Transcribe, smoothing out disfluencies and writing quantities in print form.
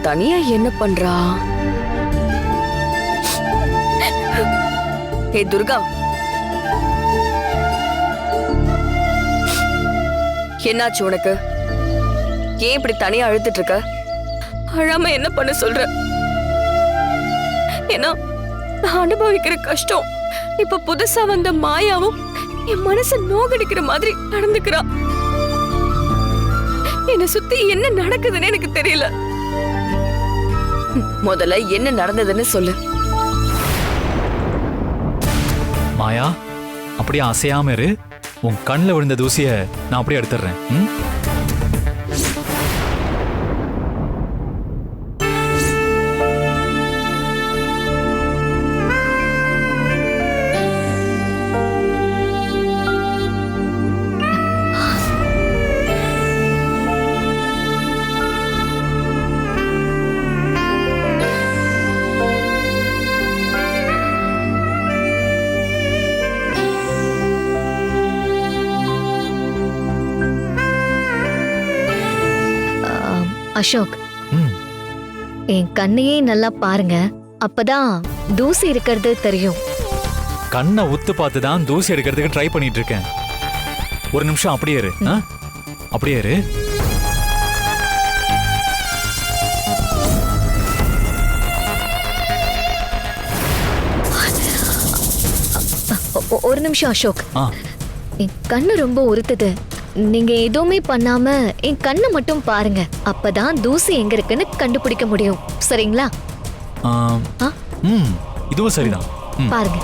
தனியா என்ன பண்றா? ஏ துர்கா, என்னாச்சு உனக்கு? ஏன் இப்படி தனியா அழுத்திட்டு இருக்க? அழாம என்ன பண்ண சொல்ற? ஏன்னா நான் அனுபவிக்கிற கஷ்டம் இப்ப புதுசா வந்த மாயாவும் என் மனச நோகடிக்கிற மாதிரி நடந்துக்கிறா. என்ன சுத்தி என்ன நடக்குதுன்னு எனக்கு தெரியல. முதல்ல என்ன நடந்ததுன்னு சொல்லு. மாயா, அப்படியே அசையாம இரு. உன் கண்ணில் விழுந்த தூசிய நான் அப்படியே எடுத்துடுறேன். அசோக், என் கண்ணையே நல்லா பாருங்க, அப்பதான் தூசி இருக்கிறது தெரியும். கண்ணை உத்து பார்த்து தான் தூசி எடுக்கிறதுக்கு ட்ரை பண்ணிட்டு இருக்கேன். ஒரு நிமிஷம் அப்படியே இரு. அப்படியே இரு. ஒரு நிமிஷம் அசோக், என் கண்ணு ரொம்ப உறுத்துது. நீங்க எதுவுமே பண்ணாம என் கண்ணை மட்டும் பாருங்க, அப்பதான் தூசி எங்க இருக்குன்னு கண்டுபிடிக்க முடியும். சரிங்களா? இதுவும் சரிதான். பாருங்க.